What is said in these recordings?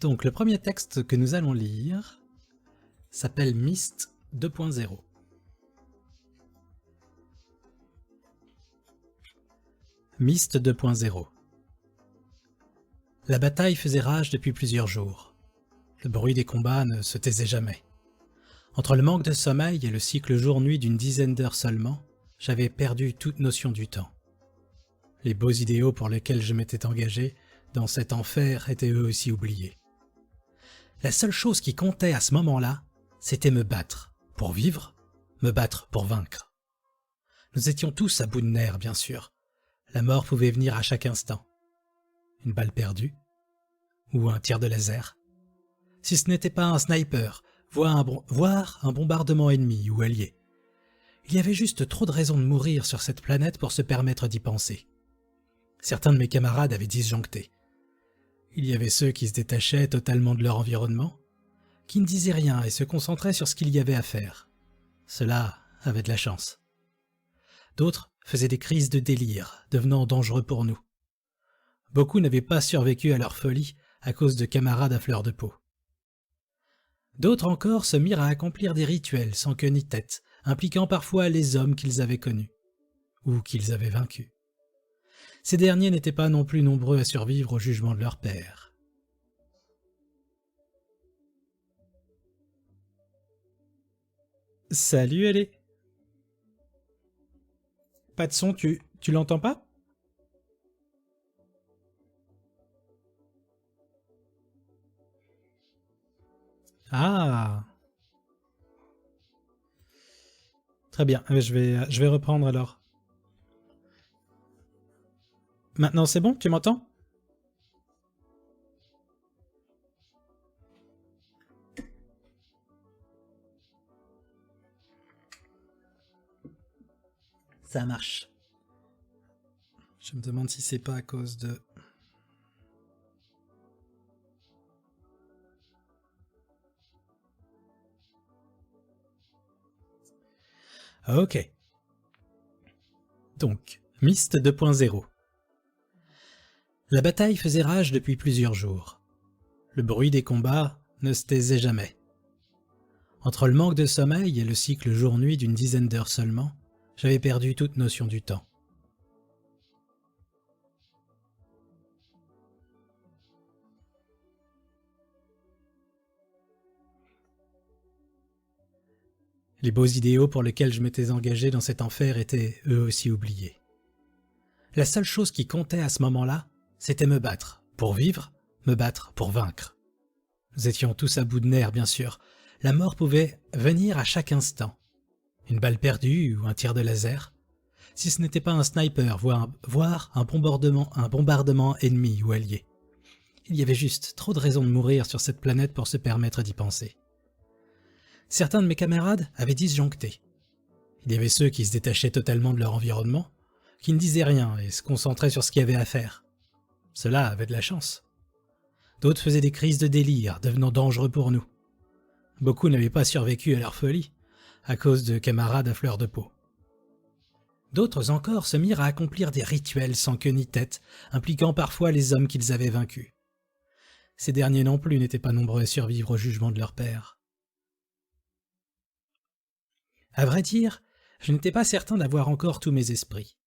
Donc le premier texte que nous allons lire s'appelle Myst 2.0. Myst 2.0. La bataille faisait rage depuis plusieurs jours. Le bruit des combats ne se taisait jamais. Entre le manque de sommeil et le cycle jour-nuit d'une dizaine d'heures seulement, j'avais perdu toute notion du temps. Les beaux idéaux pour lesquels je m'étais engagé dans cet enfer étaient eux aussi oubliés. La seule chose qui comptait à ce moment-là, c'était me battre pour vivre, me battre pour vaincre. Nous étions tous à bout de nerfs, bien sûr. La mort pouvait venir à chaque instant. Une balle perdue ou un tir de laser. Si ce n'était pas un sniper, voire un bombardement ennemi ou allié. Il y avait juste trop de raisons de mourir sur cette planète pour se permettre d'y penser. Certains de mes camarades avaient disjoncté. Il y avait ceux qui se détachaient totalement de leur environnement, qui ne disaient rien et se concentraient sur ce qu'il y avait à faire. Ceux-là avaient de la chance. D'autres faisaient des crises de délire, devenant dangereux pour nous. Beaucoup n'avaient pas survécu à leur folie à cause de camarades à fleur de peau. D'autres encore se mirent à accomplir des rituels sans queue ni tête, impliquant parfois les hommes qu'ils avaient connus, ou qu'ils avaient vaincus. Ces derniers n'étaient pas non plus nombreux à survivre au jugement de leur père. Salut Ellie. Pas de son, tu l'entends pas? Ah, très bien, je vais reprendre alors. Maintenant c'est bon, tu m'entends? Ça marche. Je me demande si c'est pas à cause de... Ok. Donc, Myst 2.0. La bataille faisait rage depuis plusieurs jours. Le bruit des combats ne se taisait jamais. Entre le manque de sommeil et le cycle jour-nuit d'une dizaine d'heures seulement, j'avais perdu toute notion du temps. Les beaux idéaux pour lesquels je m'étais engagé dans cet enfer étaient eux aussi oubliés. La seule chose qui comptait à ce moment-là, c'était me battre pour vivre, me battre pour vaincre. Nous étions tous à bout de nerfs, bien sûr. La mort pouvait venir à chaque instant. Une balle perdue ou un tir de laser. Si ce n'était pas un sniper, voire un bombardement ennemi ou allié. Il y avait juste trop de raisons de mourir sur cette planète pour se permettre d'y penser. Certains de mes camarades avaient disjoncté. Il y avait ceux qui se détachaient totalement de leur environnement, qui ne disaient rien et se concentraient sur ce qu'il y avait à faire. Ceux-là avaient de la chance. D'autres faisaient des crises de délire, devenant dangereux pour nous. Beaucoup n'avaient pas survécu à leur folie, à cause de camarades à fleur de peau. D'autres encore se mirent à accomplir des rituels sans queue ni tête, impliquant parfois les hommes qu'ils avaient vaincus. Ces derniers non plus n'étaient pas nombreux à survivre au jugement de leur père. À vrai dire, je n'étais pas certain d'avoir encore tous mes esprits.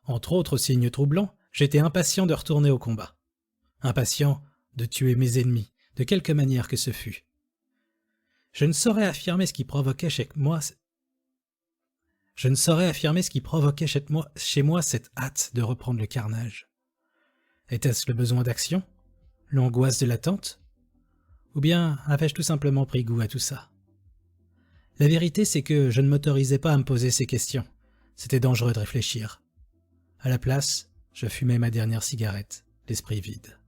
Entre autres signes troublants, j'étais impatient de retourner au combat. Impatient de tuer mes ennemis, de quelque manière que ce fût. Je ne saurais affirmer ce qui provoquait chez moi cette hâte de reprendre le carnage. Était-ce le besoin d'action? L'angoisse de l'attente? Ou bien avais-je tout simplement pris goût à tout ça? La vérité, c'est que je ne m'autorisais pas à me poser ces questions. C'était dangereux de réfléchir. À la place, je fumais ma dernière cigarette, l'esprit vide.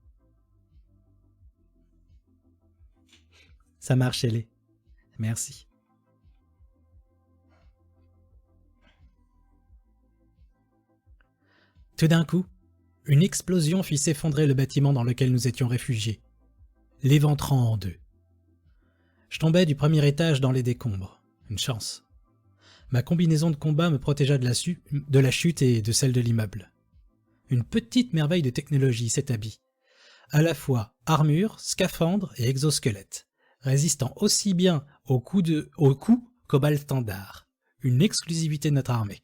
Ça marche, Ellie. Merci. Tout d'un coup, une explosion fit s'effondrer le bâtiment dans lequel nous étions réfugiés, l'éventrant en deux. Je tombais du premier étage dans les décombres. Une chance. Ma combinaison de combat me protégea de la chute et de celle de l'immeuble. Une petite merveille de technologie s'établit, à la fois armure, scaphandre et exosquelette, résistant aussi bien aux coups qu'aux balles standards, une exclusivité de notre armée.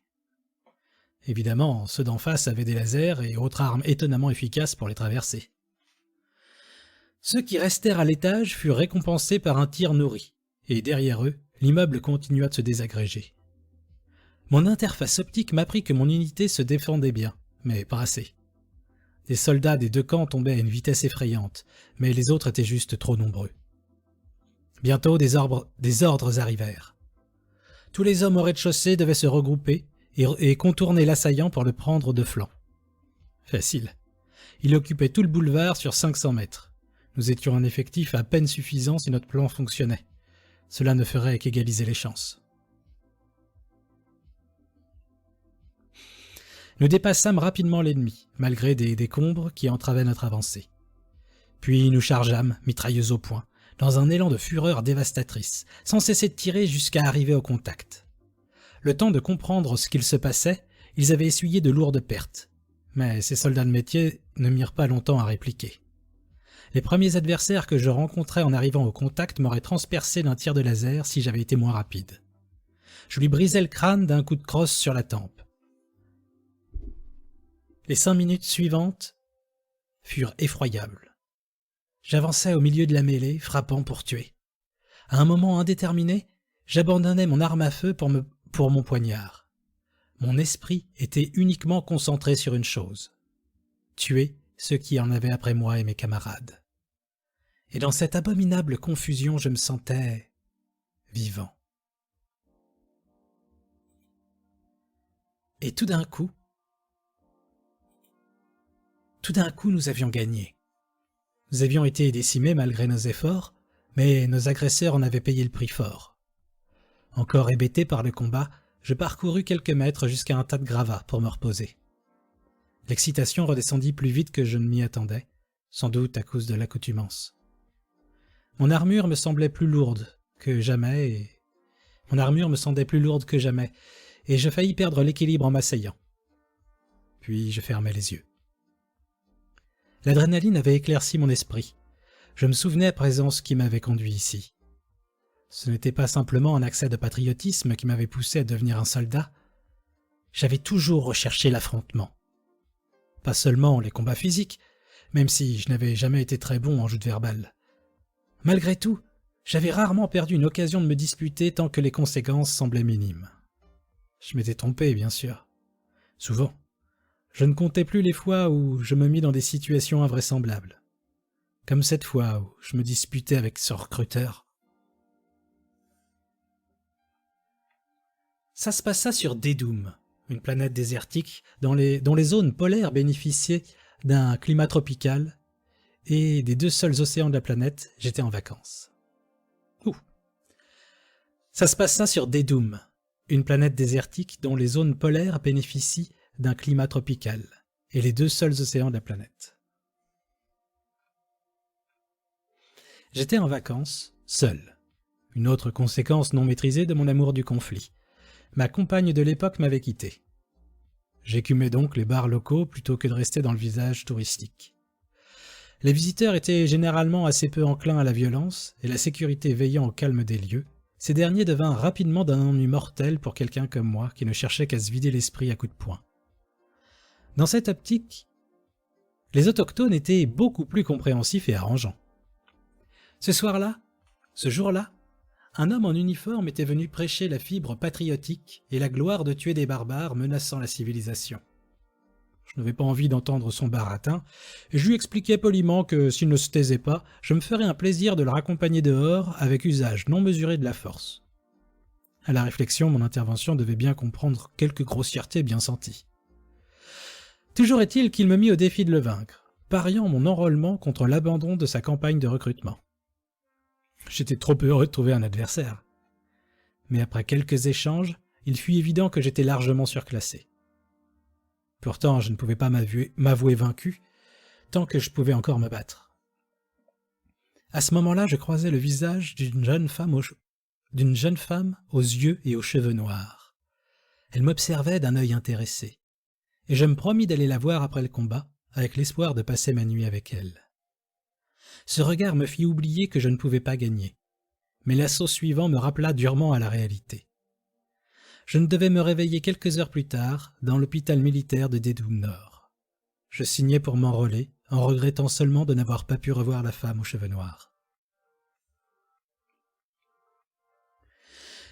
Évidemment, ceux d'en face avaient des lasers et autres armes étonnamment efficaces pour les traverser. Ceux qui restèrent à l'étage furent récompensés par un tir nourri, et derrière eux, l'immeuble continua de se désagréger. Mon interface optique m'apprit que mon unité se défendait bien, mais pas assez. Des soldats des deux camps tombaient à une vitesse effrayante, mais les autres étaient juste trop nombreux. Bientôt, des ordres arrivèrent. Tous les hommes au rez-de-chaussée devaient se regrouper et contourner l'assaillant pour le prendre de flanc. Facile. Il occupait tout le boulevard sur 500 mètres. Nous étions un effectif à peine suffisant si notre plan fonctionnait. Cela ne ferait qu'égaliser les chances. Nous dépassâmes rapidement l'ennemi, malgré des décombres qui entravaient notre avancée. Puis nous chargeâmes, mitrailleuses au poing, dans un élan de fureur dévastatrice, sans cesser de tirer jusqu'à arriver au contact. Le temps de comprendre ce qu'il se passait, ils avaient essuyé de lourdes pertes. Mais ces soldats de métier ne mirent pas longtemps à répliquer. Les premiers adversaires que je rencontrais en arrivant au contact m'auraient transpercé d'un tir de laser si j'avais été moins rapide. Je lui brisais le crâne d'un coup de crosse sur la tempe. Les 5 minutes suivantes furent effroyables. J'avançais au milieu de la mêlée, frappant pour tuer. À un moment indéterminé, j'abandonnais mon arme à feu pour mon poignard. Mon esprit était uniquement concentré sur une chose: tuer ceux qui en avaient après moi et mes camarades. Et dans cette abominable confusion, je me sentais vivant. Et tout d'un coup, nous avions gagné. Nous avions été décimés malgré nos efforts, mais nos agresseurs en avaient payé le prix fort. Encore hébété par le combat, je parcourus quelques mètres jusqu'à un tas de gravats pour me reposer. L'excitation redescendit plus vite que je ne m'y attendais, sans doute à cause de l'accoutumance. Mon armure me semblait plus lourde que jamais, et je faillis perdre l'équilibre en m'asseyant. Puis je fermai les yeux. L'adrénaline avait éclairci mon esprit. Je me souvenais à présent ce qui m'avait conduit ici. Ce n'était pas simplement un accès de patriotisme qui m'avait poussé à devenir un soldat. J'avais toujours recherché l'affrontement. Pas seulement les combats physiques, même si je n'avais jamais été très bon en joute verbale. Malgré tout, j'avais rarement perdu une occasion de me disputer tant que les conséquences semblaient minimes. Je m'étais trompé, bien sûr. Souvent. Je ne comptais plus les fois où je me mis dans des situations invraisemblables. Comme cette fois où je me disputais avec ce recruteur. Ça se passa sur Dédoum, une planète désertique dont les zones polaires bénéficiaient d'un climat tropical, et des 2 seuls océans de la planète, j'étais en vacances. Ça se passa sur Dédoum, une planète désertique dont les zones polaires bénéficient d'un climat tropical, et les 2 seuls océans de la planète. J'étais en vacances, seul. Une autre conséquence non maîtrisée de mon amour du conflit. Ma compagne de l'époque m'avait quitté. J'écumais donc les bars locaux plutôt que de rester dans le village touristique. Les visiteurs étaient généralement assez peu enclins à la violence, et la sécurité veillant au calme des lieux, ces derniers devinrent rapidement d'un ennui mortel pour quelqu'un comme moi qui ne cherchait qu'à se vider l'esprit à coups de poing. Dans cette optique, les autochtones étaient beaucoup plus compréhensifs et arrangeants. Ce jour-là, un homme en uniforme était venu prêcher la fibre patriotique et la gloire de tuer des barbares menaçant la civilisation. Je n'avais pas envie d'entendre son baratin, et je lui expliquai poliment que s'il ne se taisait pas, je me ferais un plaisir de le raccompagner dehors avec usage non mesuré de la force. À la réflexion, mon intervention devait bien comprendre quelques grossièretés bien senties. Toujours est-il qu'il me mit au défi de le vaincre, pariant mon enrôlement contre l'abandon de sa campagne de recrutement. J'étais trop heureux de trouver un adversaire. Mais après quelques échanges, il fut évident que j'étais largement surclassé. Pourtant, je ne pouvais pas m'avouer vaincu, tant que je pouvais encore me battre. À ce moment-là, je croisai le visage d'une jeune femme aux yeux et aux cheveux noirs. Elle m'observait d'un œil intéressé, et je me promis d'aller la voir après le combat, avec l'espoir de passer ma nuit avec elle. Ce regard me fit oublier que je ne pouvais pas gagner. Mais l'assaut suivant me rappela durement à la réalité. Je ne devais me réveiller quelques heures plus tard dans l'hôpital militaire de Dédoum Nord. Je signais pour m'enrôler, en regrettant seulement de n'avoir pas pu revoir la femme aux cheveux noirs.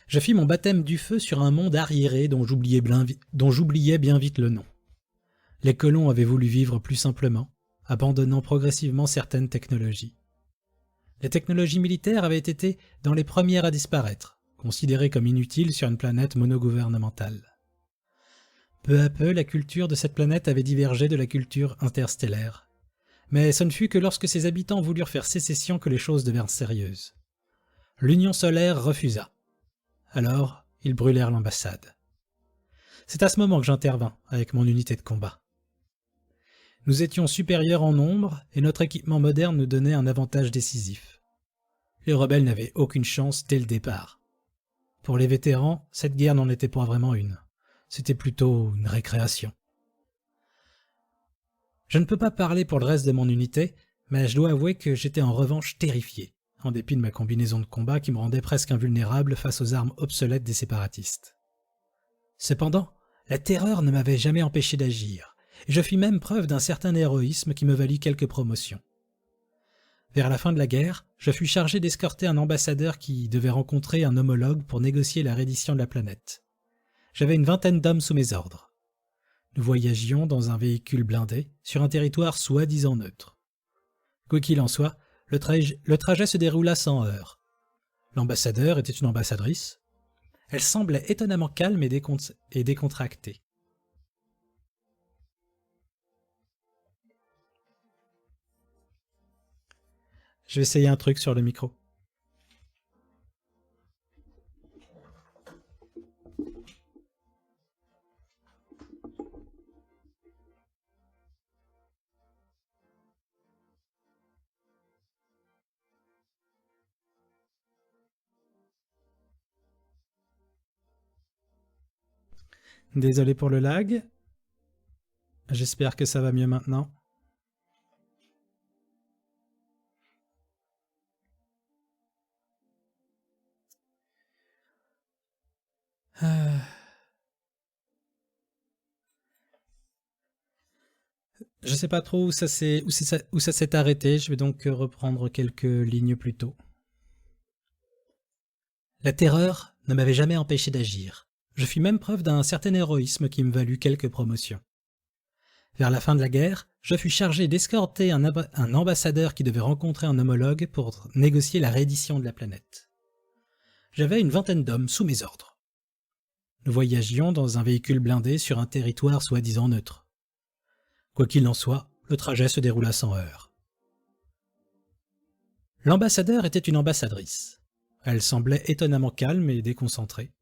Je fis mon baptême du feu sur un monde arriéré dont j'oubliais bien vite le nom. Les colons avaient voulu vivre plus simplement, abandonnant progressivement certaines technologies. Les technologies militaires avaient été dans les premières à disparaître, considérées comme inutiles sur une planète monogouvernementale. Peu à peu, la culture de cette planète avait divergé de la culture interstellaire. Mais ce ne fut que lorsque ses habitants voulurent faire sécession que les choses devinrent sérieuses. L'Union solaire refusa. Alors, ils brûlèrent l'ambassade. C'est à ce moment que j'intervins avec mon unité de combat. Nous étions supérieurs en nombre et notre équipement moderne nous donnait un avantage décisif. Les rebelles n'avaient aucune chance dès le départ. Pour les vétérans, cette guerre n'en était pas vraiment une. C'était plutôt une récréation. Je ne peux pas parler pour le reste de mon unité, mais je dois avouer que j'étais en revanche terrifié, en dépit de ma combinaison de combat qui me rendait presque invulnérable face aux armes obsolètes des séparatistes. Cependant, la terreur ne m'avait jamais empêché d'agir, et je fis même preuve d'un certain héroïsme qui me valut quelques promotions. Vers la fin de la guerre, je fus chargé d'escorter un ambassadeur qui devait rencontrer un homologue pour négocier la reddition de la planète. J'avais une vingtaine d'hommes sous mes ordres. Nous voyagions dans un véhicule blindé sur un territoire soi-disant neutre. Quoi qu'il en soit, le trajet se déroula sans heurts. L'ambassadeur était une ambassadrice. Elle semblait étonnamment calme et décontractée. Je vais essayer un truc sur le micro. Désolé pour le lag. J'espère que ça va mieux maintenant. Je ne sais pas trop où ça s'est arrêté, je vais donc reprendre quelques lignes plus tôt. La terreur ne m'avait jamais empêché d'agir. Je fis même preuve d'un certain héroïsme qui me valut quelques promotions. Vers la fin de la guerre, je fus chargé d'escorter un ambassadeur qui devait rencontrer un homologue pour négocier la reddition de la planète. J'avais une vingtaine d'hommes sous mes ordres. Nous voyagions dans un véhicule blindé sur un territoire soi-disant neutre. Quoi qu'il en soit, le trajet se déroula sans heurts. L'ambassadeur était une ambassadrice. Elle semblait étonnamment calme et déconcentrée.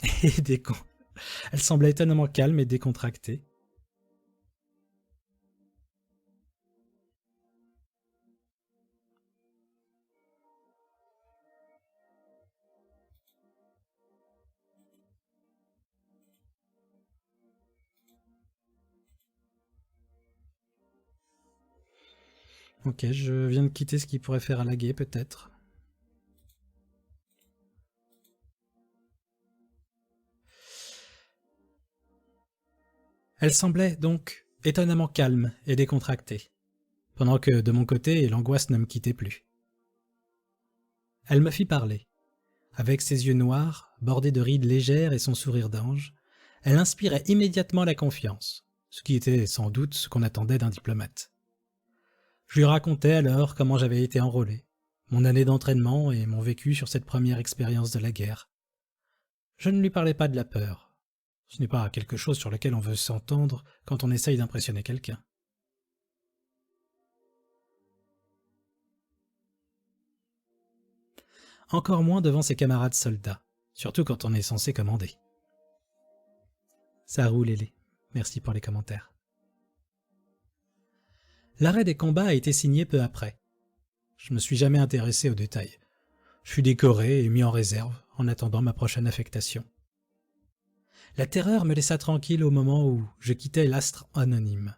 Elle semblait étonnamment calme et décontractée. Ok, je viens de quitter ce qui pourrait faire laguer peut-être. Elle semblait donc étonnamment calme et décontractée, pendant que de mon côté l'angoisse ne me quittait plus. Elle me fit parler. Avec ses yeux noirs, bordés de rides légères et son sourire d'ange, elle inspirait immédiatement la confiance, ce qui était sans doute ce qu'on attendait d'un diplomate. Je lui racontais alors comment j'avais été enrôlé, mon année d'entraînement et mon vécu sur cette première expérience de la guerre. Je ne lui parlais pas de la peur. Ce n'est pas quelque chose sur lequel on veut s'entendre quand on essaye d'impressionner quelqu'un. Encore moins devant ses camarades soldats, surtout quand on est censé commander. Ça roule, Lélé. Merci pour les commentaires. L'arrêt des combats a été signé peu après. Je me suis jamais intéressé aux détails. Je fus décoré et mis en réserve en attendant ma prochaine affectation. La terreur me laissa tranquille au moment où je quittais l'astre anonyme,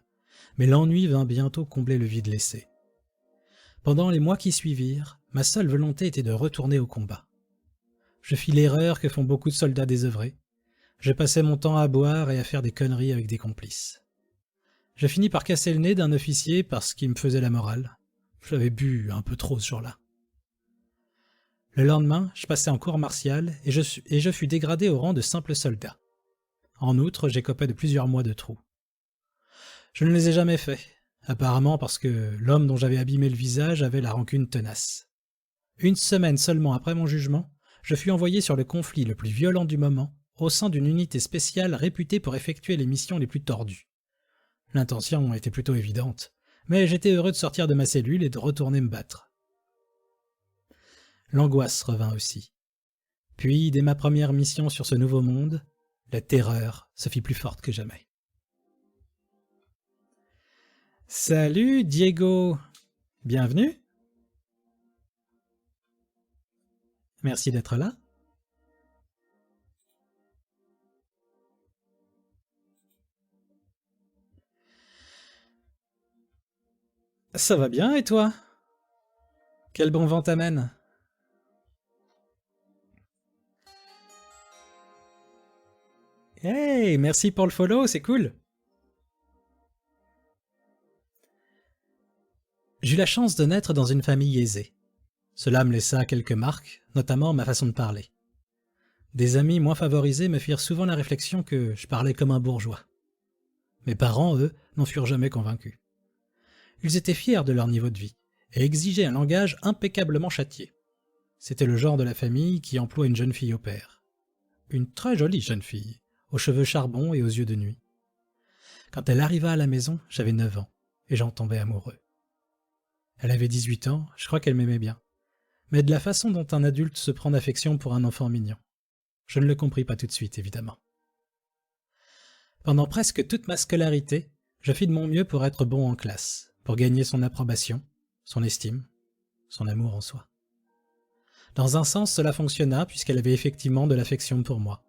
mais l'ennui vint bientôt combler le vide laissé. Pendant les mois qui suivirent, ma seule volonté était de retourner au combat. Je fis l'erreur que font beaucoup de soldats désœuvrés. Je passais mon temps à boire et à faire des conneries avec des complices. Je finis par casser le nez d'un officier parce qu'il me faisait la morale. J'avais bu un peu trop ce jour-là. Le lendemain, je passais en cours martial et je fus dégradé au rang de simple soldat. En outre, j'écopais de plusieurs mois de trous. Je ne les ai jamais faits, apparemment parce que l'homme dont j'avais abîmé le visage avait la rancune tenace. Une semaine seulement après mon jugement, je fus envoyé sur le conflit le plus violent du moment, au sein d'une unité spéciale réputée pour effectuer les missions les plus tordues. L'intention était plutôt évidente, mais j'étais heureux de sortir de ma cellule et de retourner me battre. L'angoisse revint aussi. Puis, dès ma première mission sur ce nouveau monde, la terreur se fit plus forte que jamais. Salut Diego, bienvenue. Merci d'être là. Ça va bien et toi? Quel bon vent t'amène? Hey, merci pour le follow, c'est cool. J'eus la chance de naître dans une famille aisée. Cela me laissa quelques marques, notamment ma façon de parler. Des amis moins favorisés me firent souvent la réflexion que je parlais comme un bourgeois. Mes parents, eux, n'en furent jamais convaincus. Ils étaient fiers de leur niveau de vie et exigeaient un langage impeccablement châtié. C'était le genre de la famille qui emploie une jeune fille au père. Une très jolie jeune fille, aux cheveux charbon et aux yeux de nuit. Quand elle arriva à la maison, j'avais 9 ans, et j'en tombais amoureux. Elle avait 18 ans, je crois qu'elle m'aimait bien. Mais de la façon dont un adulte se prend d'affection pour un enfant mignon. Je ne le compris pas tout de suite, évidemment. Pendant presque toute ma scolarité, je fis de mon mieux pour être bon en classe, pour gagner son approbation, son estime, son amour en soi. Dans un sens, cela fonctionna puisqu'elle avait effectivement de l'affection pour moi.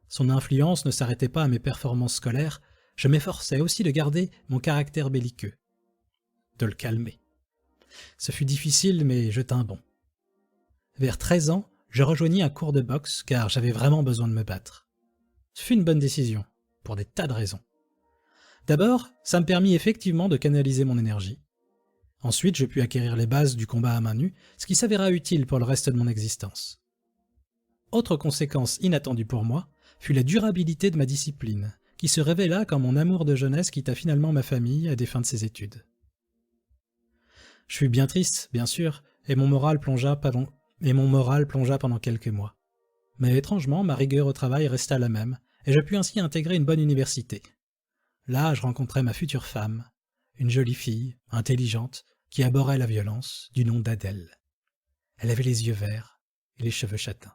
Son influence ne s'arrêtait pas à mes performances scolaires, je m'efforçais aussi de garder mon caractère belliqueux, de le calmer. Ce fut difficile, mais je tins bon. Vers 13 ans, je rejoignis un cours de boxe car j'avais vraiment besoin de me battre. Ce fut une bonne décision, pour des tas de raisons. D'abord, ça me permit effectivement de canaliser mon énergie. Ensuite, je pus acquérir les bases du combat à main nue, ce qui s'avéra utile pour le reste de mon existence. Autre conséquence inattendue pour moi fut la durabilité de ma discipline, qui se révéla quand mon amour de jeunesse quitta finalement ma famille à des fins de ses études. Je fus bien triste, bien sûr, et mon moral plongea pendant quelques mois. Mais étrangement, ma rigueur au travail resta la même, et je pus ainsi intégrer une bonne université. Là, je rencontrai ma future femme, une jolie fille, intelligente, qui abhorrait la violence, du nom d'Adèle. Elle avait les yeux verts et les cheveux châtains.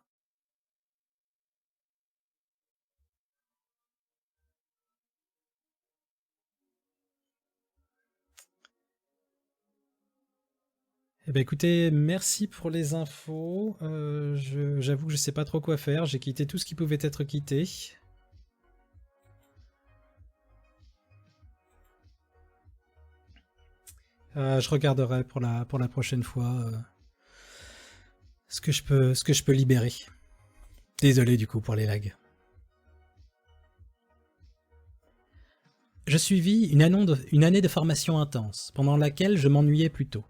Eh ben écoutez, merci pour les infos. J'avoue que je sais pas trop quoi faire. J'ai quitté tout ce qui pouvait être quitté. Je regarderai pour la prochaine fois ce que je peux libérer. Désolé du coup pour les lags. Je suivis une année de formation intense, pendant laquelle je m'ennuyais plutôt.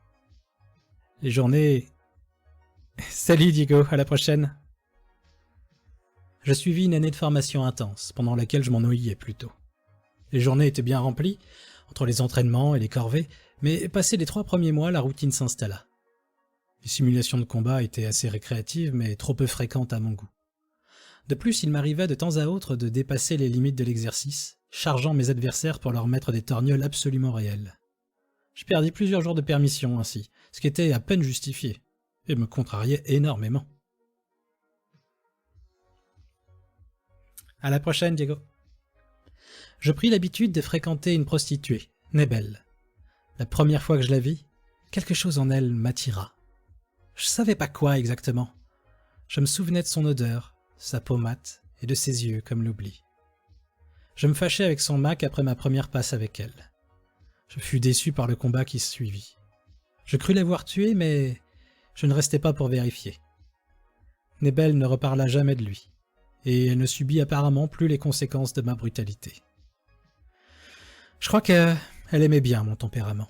Les journées... Salut Diego, à la prochaine. Je suivis une année de formation intense, pendant laquelle je m'ennuyais plutôt. Les journées étaient bien remplies, entre les entraînements et les corvées, mais passé les 3 premiers mois, la routine s'installa. Les simulations de combat étaient assez récréatives, mais trop peu fréquentes à mon goût. De plus, il m'arrivait de temps à autre de dépasser les limites de l'exercice, chargeant mes adversaires pour leur mettre des torgnoles absolument réels. Je perdis plusieurs jours de permission ainsi, ce qui était à peine justifié, et me contrariait énormément. À la prochaine, Diego. Je pris l'habitude de fréquenter une prostituée, Nebel. La première fois que je la vis, quelque chose en elle m'attira. Je savais pas quoi exactement. Je me souvenais de son odeur, sa peau mate et de ses yeux comme l'oubli. Je me fâchai avec son Mac après ma première passe avec elle. Je fus déçu par le combat qui suivit. Je crus l'avoir tué, mais je ne restai pas pour vérifier. Nebel ne reparla jamais de lui, et elle ne subit apparemment plus les conséquences de ma brutalité. Je crois qu'elle aimait bien mon tempérament.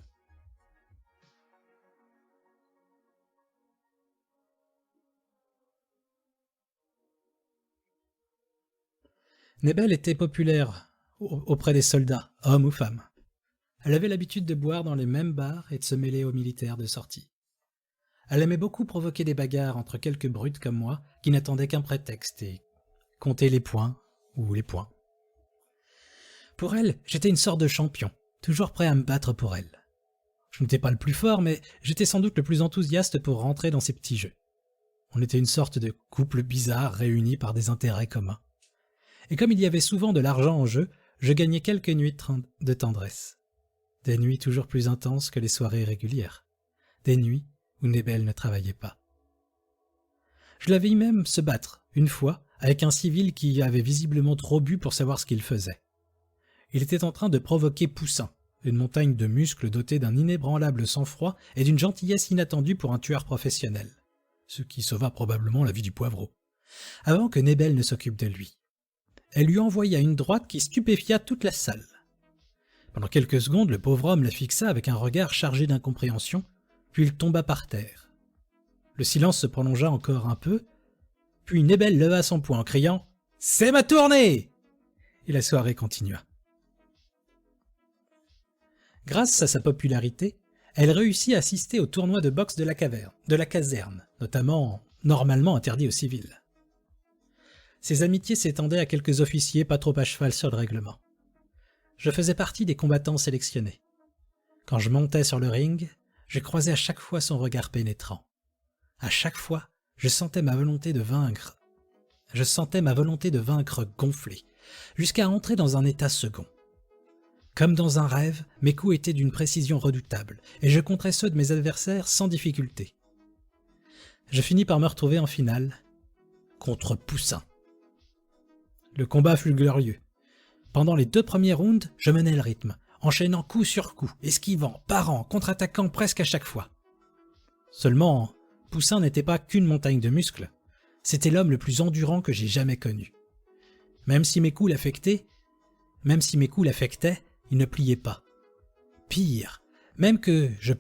Nebel était populaire auprès des soldats, hommes ou femmes. Elle avait l'habitude de boire dans les mêmes bars et de se mêler aux militaires de sortie. Elle aimait beaucoup provoquer des bagarres entre quelques brutes comme moi qui n'attendaient qu'un prétexte et compter les points ou les points. Pour elle, j'étais une sorte de champion, toujours prêt à me battre pour elle. Je n'étais pas le plus fort, mais j'étais sans doute le plus enthousiaste pour rentrer dans ces petits jeux. On était une sorte de couple bizarre réuni par des intérêts communs. Et comme il y avait souvent de l'argent en jeu, je gagnais quelques nuits de tendresse. Des nuits toujours plus intenses que les soirées régulières. Des nuits où Nebel ne travaillait pas. Je la vis même se battre, une fois, avec un civil qui avait visiblement trop bu pour savoir ce qu'il faisait. Il était en train de provoquer Poussin, une montagne de muscles dotée d'un inébranlable sang-froid et d'une gentillesse inattendue pour un tueur professionnel, ce qui sauva probablement la vie du poivreau, avant que Nebel ne s'occupe de lui. Elle lui envoya une droite qui stupéfia toute la salle. Pendant quelques secondes, le pauvre homme la fixa avec un regard chargé d'incompréhension, puis il tomba par terre. Le silence se prolongea encore un peu, puis Nebel leva son poing en criant « C'est ma tournée !» et la soirée continua. Grâce à sa popularité, elle réussit à assister au tournoi de boxe de la caserne, normalement interdit aux civils. Ses amitiés s'étendaient à quelques officiers pas trop à cheval sur le règlement. Je faisais partie des combattants sélectionnés. Quand je montais sur le ring, je croisais à chaque fois son regard pénétrant. À chaque fois, je sentais ma volonté de vaincre gonfler, jusqu'à entrer dans un état second. Comme dans un rêve, mes coups étaient d'une précision redoutable, et je contrais ceux de mes adversaires sans difficulté. Je finis par me retrouver en finale, contre Poussin. Le combat fut glorieux. Pendant les 2 premiers rounds, je menais le rythme, enchaînant coup sur coup, esquivant, parant, contre-attaquant presque à chaque fois. Seulement, Poussin n'était pas qu'une montagne de muscles. C'était l'homme le plus endurant que j'ai jamais connu. Même si mes coups l'affectaient, il ne pliait pas. Pire, même quand je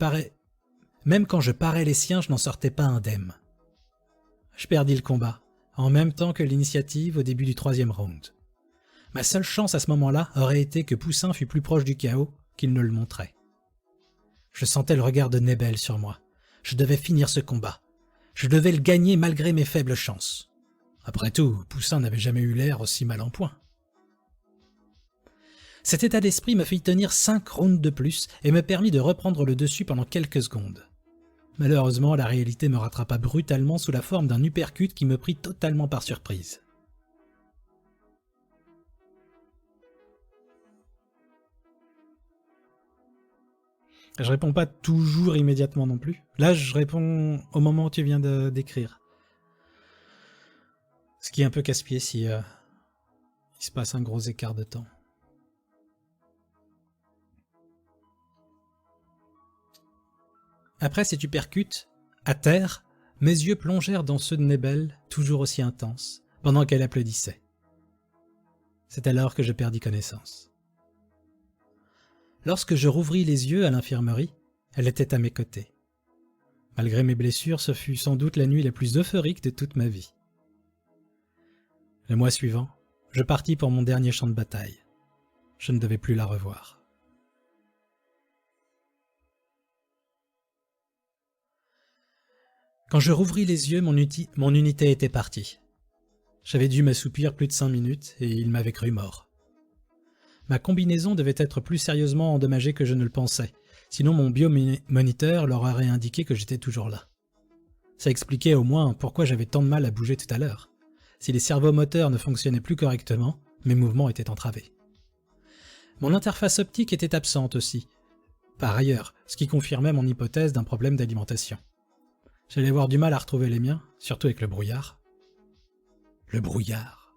parais les siens, je n'en sortais pas indemne. Je perdis le combat, en même temps que l'initiative au début du 3e round. Ma seule chance à ce moment-là aurait été que Poussin fût plus proche du chaos qu'il ne le montrait. Je sentais le regard de Nebel sur moi. Je devais finir ce combat. Je devais le gagner malgré mes faibles chances. Après tout, Poussin n'avait jamais eu l'air aussi mal en point. Cet état d'esprit me fit tenir 5 rounds de plus et me permit de reprendre le dessus pendant quelques secondes. Malheureusement, la réalité me rattrapa brutalement sous la forme d'un uppercut qui me prit totalement par surprise. Je réponds pas toujours immédiatement non plus. Là, je réponds au moment où tu viens de d'écrire. Ce qui est un peu casse-pied si il se passe un gros écart de temps. Après cet uppercut, à terre, mes yeux plongèrent dans ceux de Nebel, toujours aussi intenses, pendant qu'elle applaudissait. C'est alors que je perdis connaissance. Lorsque je rouvris les yeux à l'infirmerie, elle était à mes côtés. Malgré mes blessures, ce fut sans doute la nuit la plus euphorique de toute ma vie. Le mois suivant, je partis pour mon dernier champ de bataille. Je ne devais plus la revoir. Quand je rouvris les yeux, mon unité était partie. J'avais dû m'assoupir plus de 5 minutes et il m'avait cru mort. Ma combinaison devait être plus sérieusement endommagée que je ne le pensais, sinon mon biomoniteur leur aurait indiqué que j'étais toujours là. Ça expliquait au moins pourquoi j'avais tant de mal à bouger tout à l'heure. Si les servomoteurs ne fonctionnaient plus correctement, mes mouvements étaient entravés. Mon interface optique était absente aussi, par ailleurs, ce qui confirmait mon hypothèse d'un problème d'alimentation. J'allais avoir du mal à retrouver les miens, surtout avec le brouillard. Le brouillard.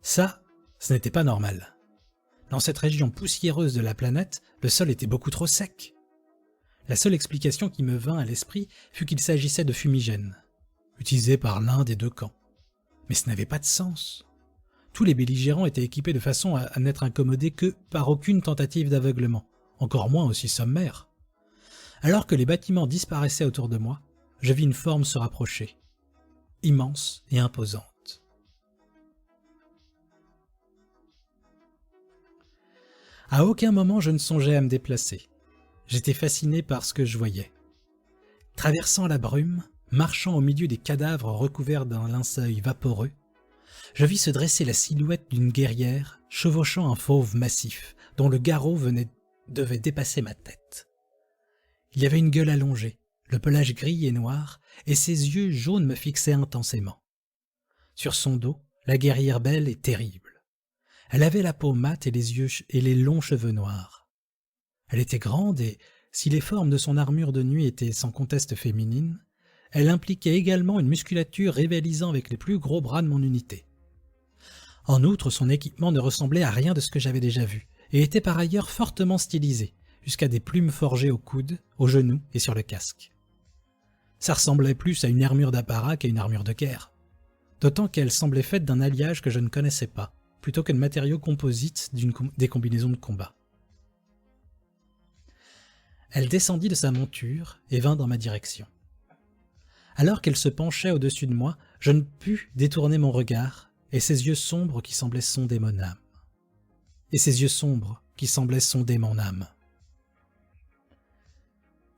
Ça, ce n'était pas normal. Dans cette région poussiéreuse de la planète, le sol était beaucoup trop sec. La seule explication qui me vint à l'esprit fut qu'il s'agissait de fumigènes, utilisés par l'un des deux camps. Mais ce n'avait pas de sens. Tous les belligérants étaient équipés de façon à n'être incommodés que par aucune tentative d'aveuglement, encore moins aussi sommaire. Alors que les bâtiments disparaissaient autour de moi, je vis une forme se rapprocher, immense et imposante. À aucun moment je ne songeais à me déplacer. J'étais fasciné par ce que je voyais. Traversant la brume, marchant au milieu des cadavres recouverts d'un linceul vaporeux, je vis se dresser la silhouette d'une guerrière chevauchant un fauve massif dont le garrot devait dépasser ma tête. Il y avait une gueule allongée, le pelage gris et noir, et ses yeux jaunes me fixaient intensément. Sur son dos, la guerrière belle et terrible. Elle avait la peau mate et les longs cheveux noirs. Elle était grande et, si les formes de son armure de nuit étaient sans conteste féminines, elle impliquait également une musculature rivalisant avec les plus gros bras de mon unité. En outre, son équipement ne ressemblait à rien de ce que j'avais déjà vu, et était par ailleurs fortement stylisé, jusqu'à des plumes forgées aux coudes, aux genoux et sur le casque. Ça ressemblait plus à une armure d'apparat qu'à une armure de guerre, d'autant qu'elle semblait faite d'un alliage que je ne connaissais pas, plutôt que de matériaux composites des combinaisons de combat. Elle descendit de sa monture et vint dans ma direction. Alors qu'elle se penchait au-dessus de moi, je ne pus détourner mon regard, et ses yeux sombres qui semblaient sonder mon âme.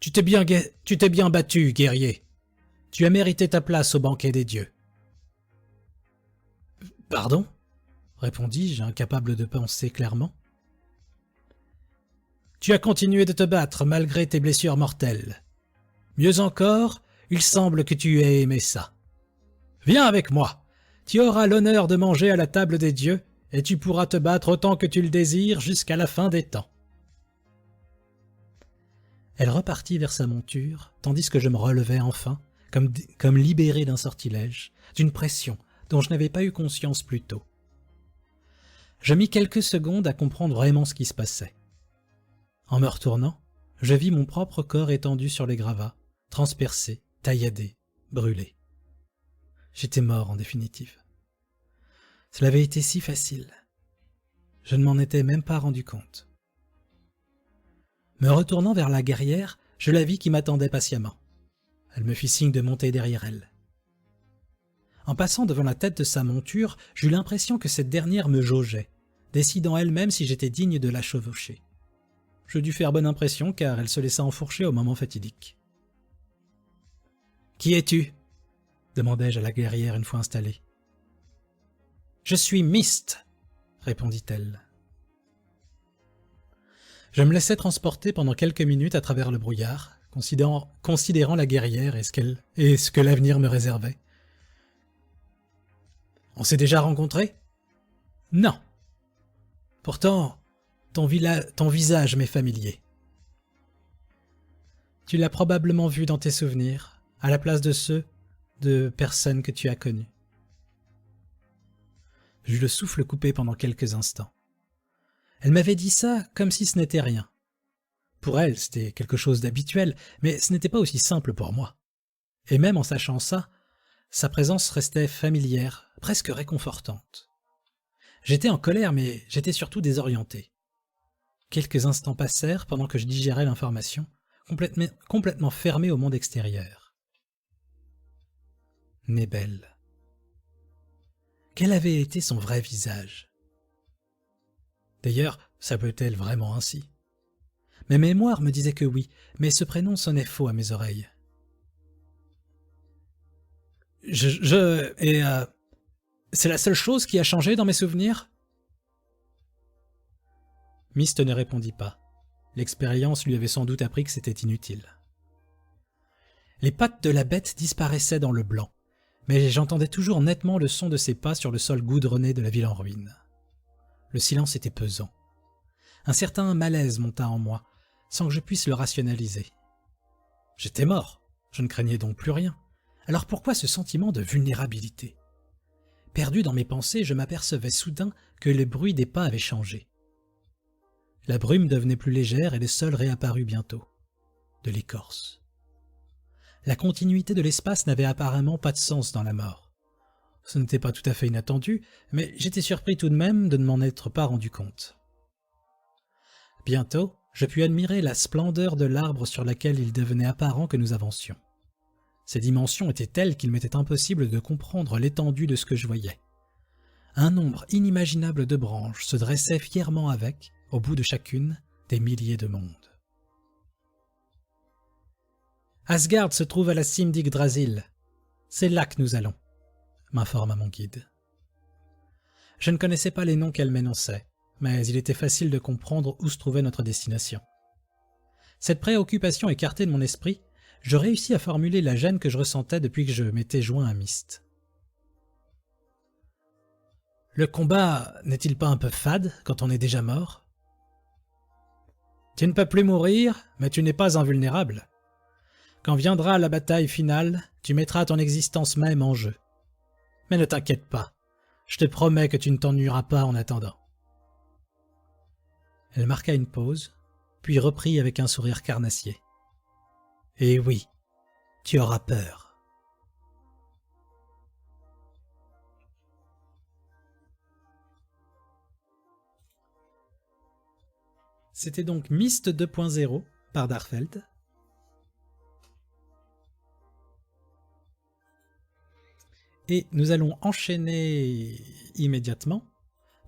Tu t'es bien battu, guerrier. Tu as mérité ta place au banquet des dieux. Pardon ? Répondis-je, incapable de penser clairement. Tu as continué de te battre malgré tes blessures mortelles. Mieux encore, il semble que tu aies aimé ça. Viens avec moi, tu auras l'honneur de manger à la table des dieux, et tu pourras te battre autant que tu le désires jusqu'à la fin des temps. Elle repartit vers sa monture, tandis que je me relevais enfin, comme libéré d'un sortilège, d'une pression dont je n'avais pas eu conscience plus tôt. Je mis quelques secondes à comprendre vraiment ce qui se passait. En me retournant, je vis mon propre corps étendu sur les gravats, transpercé, tailladé, brûlé. J'étais mort en définitive. Cela avait été si facile. Je ne m'en étais même pas rendu compte. Me retournant vers la guerrière, je la vis qui m'attendait patiemment. Elle me fit signe de monter derrière elle. En passant devant la tête de sa monture, j'eus l'impression que cette dernière me jaugeait, décidant elle-même si j'étais digne de la chevaucher. Je dus faire bonne impression car elle se laissa enfourcher au moment fatidique. « Qui es-tu » demandai-je à la guerrière une fois installée. « Je suis Myst » répondit-elle. Je me laissai transporter pendant quelques minutes à travers le brouillard, considérant la guerrière et ce que l'avenir me réservait. « On s'est déjà rencontrés ? » ?»« Non. Pourtant, ton visage m'est familier. » »« Tu l'as probablement vu dans tes souvenirs, à la place de ceux de personnes que tu as connues. » J'eus le souffle coupé pendant quelques instants. Elle m'avait dit ça comme si ce n'était rien. Pour elle, c'était quelque chose d'habituel, mais ce n'était pas aussi simple pour moi. Et même en sachant ça, sa présence restait familière, presque réconfortante. J'étais en colère, mais j'étais surtout désorienté. Quelques instants passèrent pendant que je digérais l'information, complètement fermé au monde extérieur. Nebel. Quel avait été son vrai visage ? D'ailleurs, s'appelait-elle vraiment ainsi ? Mes mémoires me disaient que oui, mais ce prénom sonnait faux à mes oreilles. C'est la seule chose qui a changé dans mes souvenirs ? Myst ne répondit pas. L'expérience lui avait sans doute appris que c'était inutile. Les pattes de la bête disparaissaient dans le blanc, mais j'entendais toujours nettement le son de ses pas sur le sol goudronné de la ville en ruine. Le silence était pesant. Un certain malaise monta en moi, sans que je puisse le rationaliser. J'étais mort, je ne craignais donc plus rien. Alors pourquoi ce sentiment de vulnérabilité ? Perdu dans mes pensées, je m'apercevais soudain que le bruit des pas avait changé. La brume devenait plus légère et le sol réapparut bientôt. de l'écorce. La continuité de l'espace n'avait apparemment pas de sens dans la mort. Ce n'était pas tout à fait inattendu, mais j'étais surpris tout de même de ne m'en être pas rendu compte. Bientôt, je pus admirer la splendeur de l'arbre sur laquelle il devenait apparent que nous avancions. Ses dimensions étaient telles qu'il m'était impossible de comprendre l'étendue de ce que je voyais. Un nombre inimaginable de branches se dressaient fièrement avec, au bout de chacune, des milliers de mondes. Asgard se trouve à la cime d'Yggdrasil. C'est là que nous allons, m'informa mon guide. Je ne connaissais pas les noms qu'elle m'énonçait, mais il était facile de comprendre où se trouvait notre destination. Cette préoccupation écartée de mon esprit, je réussis à formuler la gêne que je ressentais depuis que je m'étais joint à Myst. Le combat n'est-il pas un peu fade quand on est déjà mort? Tu ne peux plus mourir, mais tu n'es pas invulnérable. Quand viendra la bataille finale, tu mettras ton existence même en jeu. Mais ne t'inquiète pas, je te promets que tu ne t'ennuieras pas en attendant. Elle marqua une pause, puis reprit avec un sourire carnassier. Et oui, tu auras peur. C'était donc Myst 2.0 par Darfeld. Et nous allons enchaîner immédiatement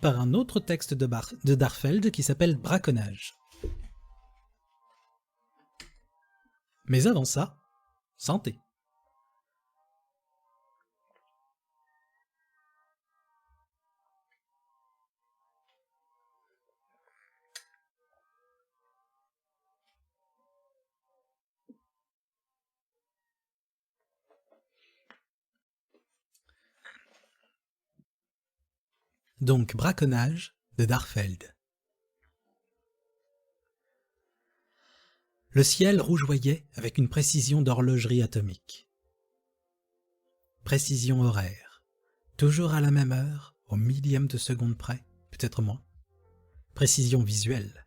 par un autre texte de Darfeld qui s'appelle Braconnage. Mais avant ça, santé. Donc Braconnage de Darfeld. Le ciel rougeoyait avec une précision d'horlogerie atomique. Précision horaire, toujours à la même heure, au millième de seconde près, peut-être moins. Précision visuelle,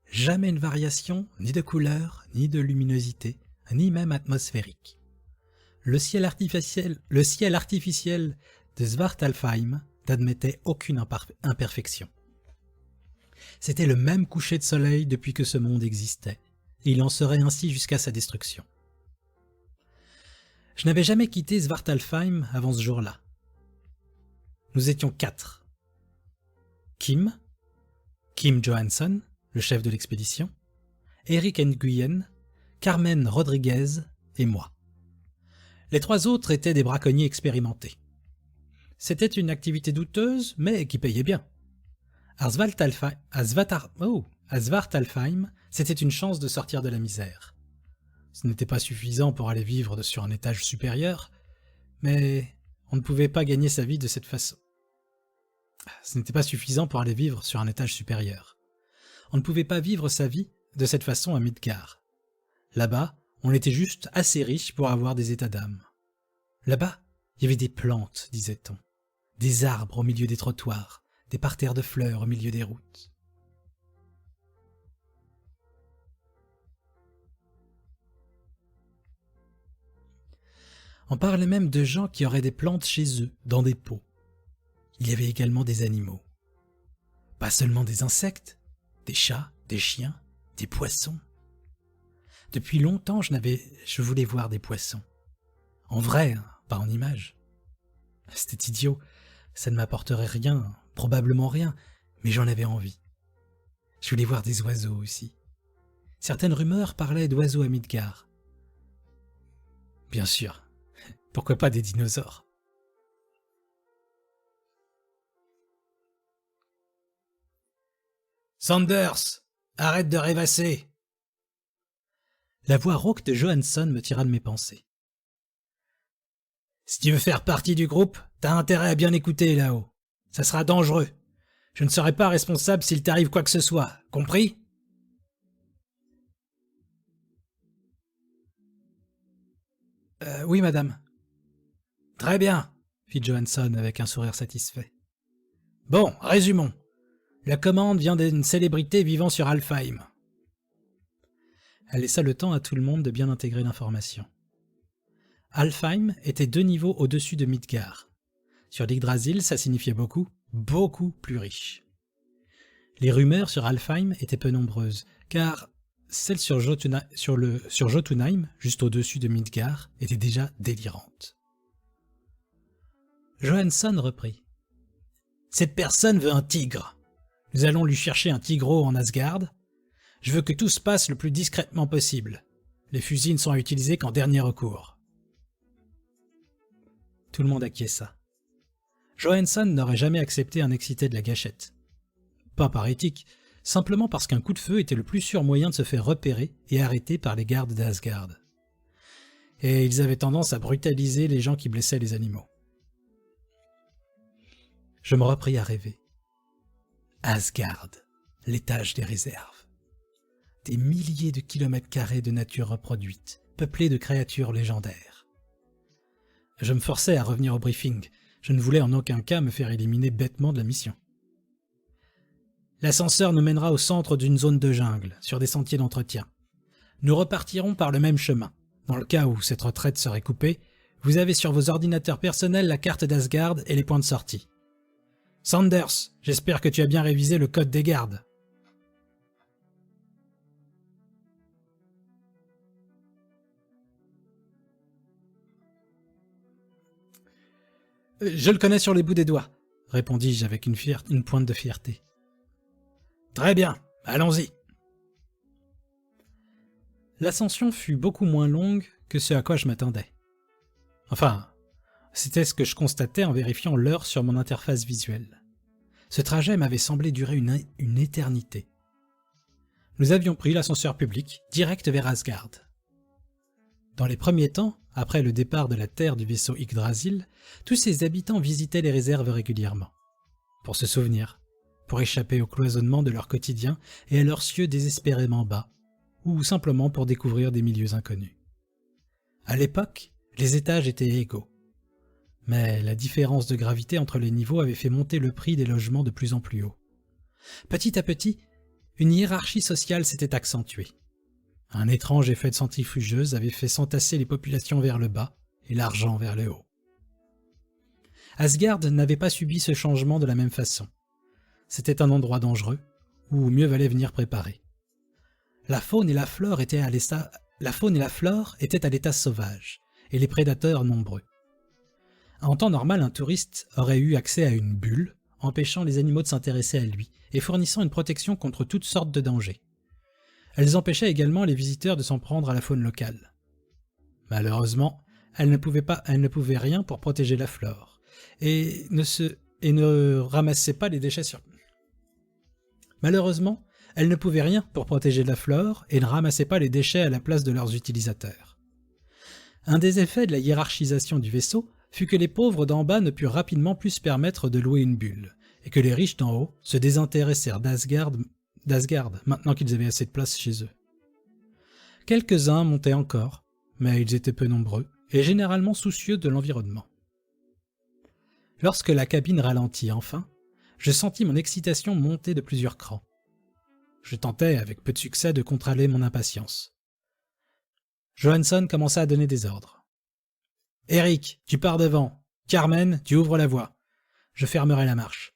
jamais une variation ni de couleur, ni de luminosité, ni même atmosphérique. Le ciel artificiel de Svartalfheim n'admettait aucune imperfection. C'était le même coucher de soleil depuis que ce monde existait, et il en serait ainsi jusqu'à sa destruction. Je n'avais jamais quitté Svartalfheim avant ce jour-là. Nous étions 4. Kim Johansson, le chef de l'expédition, Erik Nguyen, Carmen Rodriguez et moi. Les 3 autres étaient des braconniers expérimentés. C'était une activité douteuse, mais qui payait bien. À Svartalfheim, c'était une chance de sortir de la misère. Ce n'était pas suffisant pour aller vivre sur un étage supérieur, mais on ne pouvait pas gagner sa vie de cette façon. Ce n'était pas suffisant pour aller vivre sur un étage supérieur. On ne pouvait pas vivre sa vie de cette façon à Midgard. Là-bas, on était juste assez riche pour avoir des états d'âme. Là-bas, il y avait des plantes, disait-on, des arbres au milieu des trottoirs, des parterres de fleurs au milieu des routes. On parlait même de gens qui auraient des plantes chez eux, dans des pots. Il y avait également des animaux. Pas seulement des insectes, des chats, des chiens, des poissons. Depuis longtemps, je voulais voir des poissons. En vrai, hein, pas en image. C'était idiot, ça ne m'apporterait rien, probablement rien, mais j'en avais envie. Je voulais voir des oiseaux aussi. Certaines rumeurs parlaient d'oiseaux à Midgard. Bien sûr, pourquoi pas des dinosaures? Sanders, arrête de rêvasser! La voix rauque de Johansson me tira de mes pensées. Si tu veux faire partie du groupe, t'as intérêt à bien écouter là-haut. Ça sera dangereux. Je ne serai pas responsable s'il t'arrive quoi que ce soit, compris? Oui, madame. Très bien, fit Johansson avec un sourire satisfait. Bon, résumons. La commande vient d'une célébrité vivant sur Alfheim. Elle laissa le temps à tout le monde de bien intégrer l'information. Alfheim était 2 niveaux au-dessus de Midgard. Sur l'Yggdrasil, ça signifiait beaucoup, beaucoup plus riche. Les rumeurs sur Alfheim étaient peu nombreuses, car celles sur Jotunheim, juste au-dessus de Midgard, étaient déjà délirantes. Johansson reprit. « Cette personne veut un tigre. Nous allons lui chercher un tigreau en Asgard. Je veux que tout se passe le plus discrètement possible. Les fusils ne sont à utiliser qu'en dernier recours. » Tout le monde acquiesça. Johansson n'aurait jamais accepté un excité de la gâchette. Pas par éthique, simplement parce qu'un coup de feu était le plus sûr moyen de se faire repérer et arrêter par les gardes d'Asgard. Et ils avaient tendance à brutaliser les gens qui blessaient les animaux. Je me repris à rêver. Asgard, l'étage des réserves. Des milliers de kilomètres carrés de nature reproduite, peuplés de créatures légendaires. Je me forçais à revenir au briefing. Je ne voulais en aucun cas me faire éliminer bêtement de la mission. L'ascenseur nous mènera au centre d'une zone de jungle, sur des sentiers d'entretien. Nous repartirons par le même chemin. Dans le cas où cette retraite serait coupée, vous avez sur vos ordinateurs personnels la carte d'Asgard et les points de sortie. Sanders, j'espère que tu as bien révisé le code des gardes. Je le connais sur les bouts des doigts, répondis-je avec une pointe de fierté. Très bien, allons-y. L'ascension fut beaucoup moins longue que ce à quoi je m'attendais. Enfin, c'était ce que je constatais en vérifiant l'heure sur mon interface visuelle. Ce trajet m'avait semblé durer une éternité. Nous avions pris l'ascenseur public direct vers Asgard. Dans les premiers temps, après le départ de la Terre du vaisseau Yggdrasil, tous ses habitants visitaient les réserves régulièrement. Pour se souvenir, pour échapper au cloisonnement de leur quotidien et à leurs cieux désespérément bas, ou simplement pour découvrir des milieux inconnus. À l'époque, les étages étaient égaux. Mais la différence de gravité entre les niveaux avait fait monter le prix des logements de plus en plus haut. Petit à petit, une hiérarchie sociale s'était accentuée. Un étrange effet de centrifugeuse avait fait s'entasser les populations vers le bas et l'argent vers le haut. Asgard n'avait pas subi ce changement de la même façon. C'était un endroit dangereux, où mieux valait venir préparer. La faune et la flore étaient à l'état sauvage, et les prédateurs nombreux. En temps normal, un touriste aurait eu accès à une bulle, empêchant les animaux de s'intéresser à lui, et fournissant une protection contre toutes sortes de dangers. Elles empêchaient également les visiteurs de s'en prendre à la faune locale. Malheureusement, elles ne pouvaient rien pour protéger la flore, et ne ramassaient pas les déchets sur... Malheureusement, elles ne pouvaient rien pour protéger la flore et ne ramassaient pas les déchets à la place de leurs utilisateurs. Un des effets de la hiérarchisation du vaisseau fut que les pauvres d'en bas ne purent rapidement plus se permettre de louer une bulle, et que les riches d'en haut se désintéressèrent d'Asgard maintenant qu'ils avaient assez de place chez eux. Quelques-uns montaient encore, mais ils étaient peu nombreux et généralement soucieux de l'environnement. Lorsque la cabine ralentit enfin, je sentis mon excitation monter de plusieurs crans. Je tentais, avec peu de succès, de contrôler mon impatience. Johansson commença à donner des ordres. « Eric, tu pars devant. Carmen, tu ouvres la voie. Je fermerai la marche. »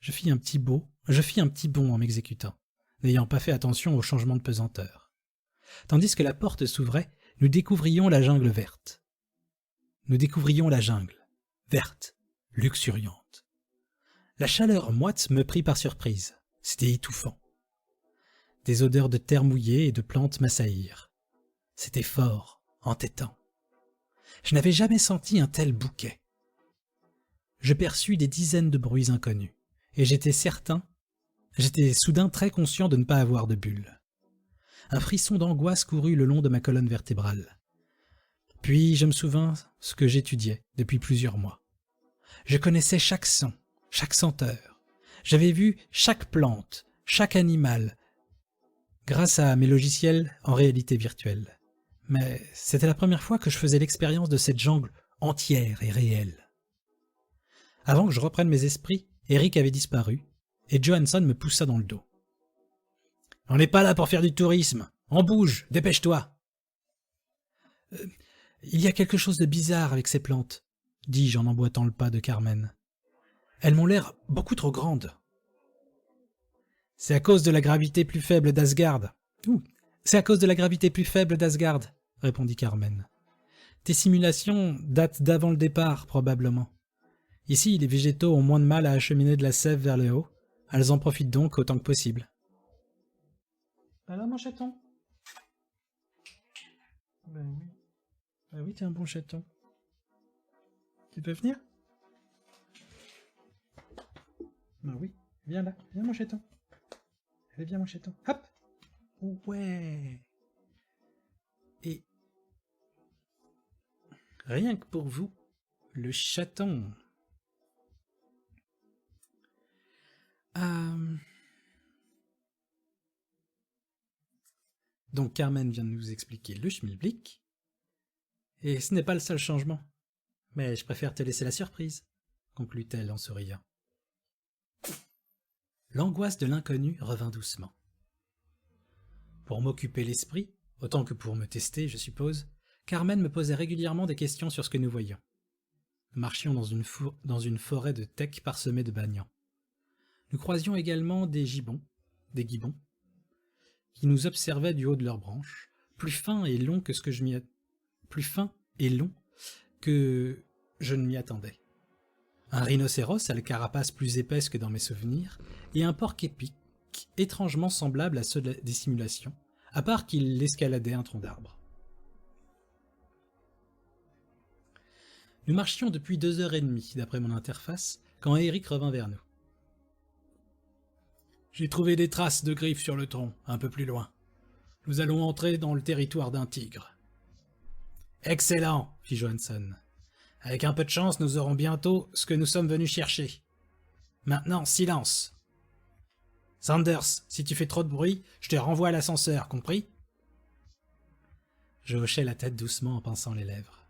Je fis un petit bond en m'exécutant, n'ayant pas fait attention au changement de pesanteur. Tandis que la porte s'ouvrait, nous découvrions la jungle verte. Verte, luxuriante. La chaleur moite me prit par surprise. C'était étouffant. Des odeurs de terre mouillée et de plantes m'assaillirent. C'était fort, entêtant. Je n'avais jamais senti un tel bouquet. Je perçus des dizaines de bruits inconnus, et j'étais soudain très conscient de ne pas avoir de bulle. Un frisson d'angoisse courut le long de ma colonne vertébrale. Puis je me souvins ce que j'étudiais depuis plusieurs mois. Je connaissais chaque son, chaque senteur. J'avais vu chaque plante, chaque animal, grâce à mes logiciels en réalité virtuelle. Mais c'était la première fois que je faisais l'expérience de cette jungle entière et réelle. Avant que je reprenne mes esprits, Eric avait disparu, et Johansson me poussa dans le dos. On n'est pas là pour faire du tourisme. On bouge, dépêche-toi. Il y a quelque chose de bizarre avec ces plantes, dis-je en emboîtant le pas de Carmen. Elles m'ont l'air beaucoup trop grandes. C'est à cause de la gravité plus faible d'Asgard. C'est à cause de la gravité plus faible d'Asgard, répondit Carmen. Tes simulations datent d'avant le départ, probablement. Ici, les végétaux ont moins de mal à acheminer de la sève vers le haut. Elles en profitent donc autant que possible. Alors, mon chaton? Ben oui. Ben oui, t'es un bon chaton. Tu peux venir? Ben oui, viens là. Viens, mon chaton. Allez, viens, mon chaton. Hop! Ouais! Et... rien que pour vous, le chaton. Donc Carmen vient de nous expliquer le schmilblick. Et ce n'est pas le seul changement. Mais je préfère te laisser la surprise, conclut-elle en souriant. L'angoisse de l'inconnu revint doucement. Pour m'occuper l'esprit, autant que pour me tester, je suppose, Carmen me posait régulièrement des questions sur ce que nous voyions. Nous marchions dans une forêt de teck parsemée de banians. Nous croisions également des gibbons, qui nous observaient du haut de leurs branches, plus fins et longs que je ne m'y attendais. Un rhinocéros à la carapace plus épaisse que dans mes souvenirs, et un porc épic, étrangement semblable à ceux des simulations, à part qu'il escaladait un tronc d'arbre. Nous marchions depuis 2h30, d'après mon interface, quand Eric revint vers nous. « J'ai trouvé des traces de griffes sur le tronc, un peu plus loin. Nous allons entrer dans le territoire d'un tigre. »« Excellent !» fit Johansson. « Avec un peu de chance, nous aurons bientôt ce que nous sommes venus chercher. Maintenant, silence ! Sanders, si tu fais trop de bruit, je te renvoie à l'ascenseur, compris ?» Je hochai la tête doucement en pinçant les lèvres.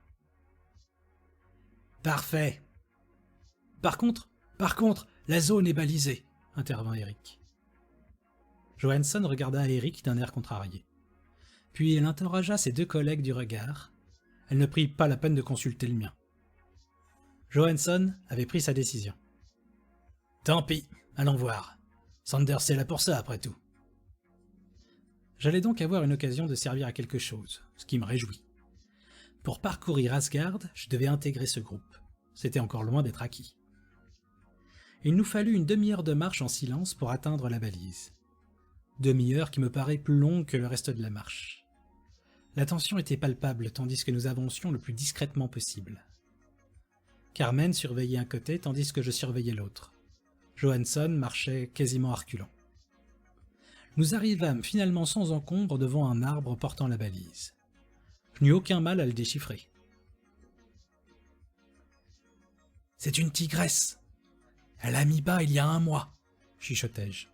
« Parfait !»« Par contre, la zone est balisée !» intervint Eric. Johansson regarda Eric d'un air contrarié. Puis elle interrogea ses deux collègues du regard. Elle ne prit pas la peine de consulter le mien. Johansson avait pris sa décision. « Tant pis, allons voir. Sanders est là pour ça, après tout. » J'allais donc avoir une occasion de servir à quelque chose, ce qui me réjouit. Pour parcourir Asgard, je devais intégrer ce groupe. C'était encore loin d'être acquis. Il nous fallut une demi-heure de marche en silence pour atteindre la balise. Demi-heure qui me paraît plus longue que le reste de la marche. La tension était palpable tandis que nous avancions le plus discrètement possible. Carmen surveillait un côté tandis que je surveillais l'autre. Johansson marchait quasiment à reculons. Nous arrivâmes finalement sans encombre devant un arbre portant la balise. Je n'eus aucun mal à le déchiffrer. « C'est une tigresse. Elle a mis bas il y a 1 mois, chuchotai-je.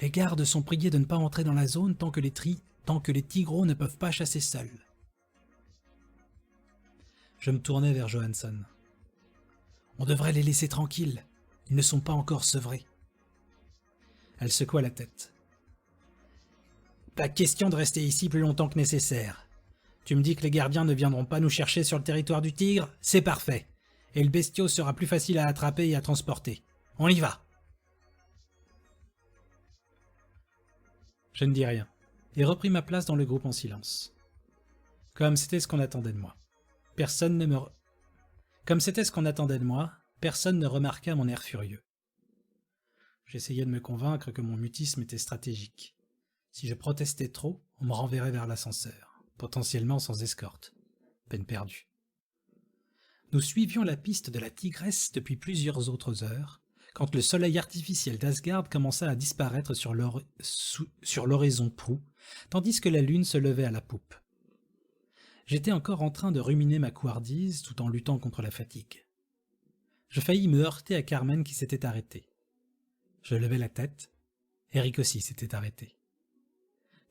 Les gardes sont priés de ne pas entrer dans la zone tant que les tigros ne peuvent pas chasser seuls. » Je me tournai vers Johansson. « On devrait les laisser tranquilles. Ils ne sont pas encore sevrés. » Elle secoua la tête. « Pas question de rester ici plus longtemps que nécessaire. Tu me dis que les gardiens ne viendront pas nous chercher sur le territoire du tigre? C'est parfait. Et le bestiau sera plus facile à attraper et à transporter. On y va !» Je ne dis rien, et repris ma place dans le groupe en silence. Comme c'était ce qu'on attendait de moi. Personne ne remarqua mon air furieux. J'essayais de me convaincre que mon mutisme était stratégique. Si je protestais trop, on me renverrait vers l'ascenseur, potentiellement sans escorte. Peine perdue. Nous suivions la piste de la tigresse depuis plusieurs autres heures, quand le soleil artificiel d'Asgard commença à disparaître sur l'horizon proue, tandis que la lune se levait à la poupe. J'étais encore en train de ruminer ma couardise tout en luttant contre la fatigue. Je faillis me heurter à Carmen qui s'était arrêtée. Je levai la tête. Eric aussi s'était arrêté.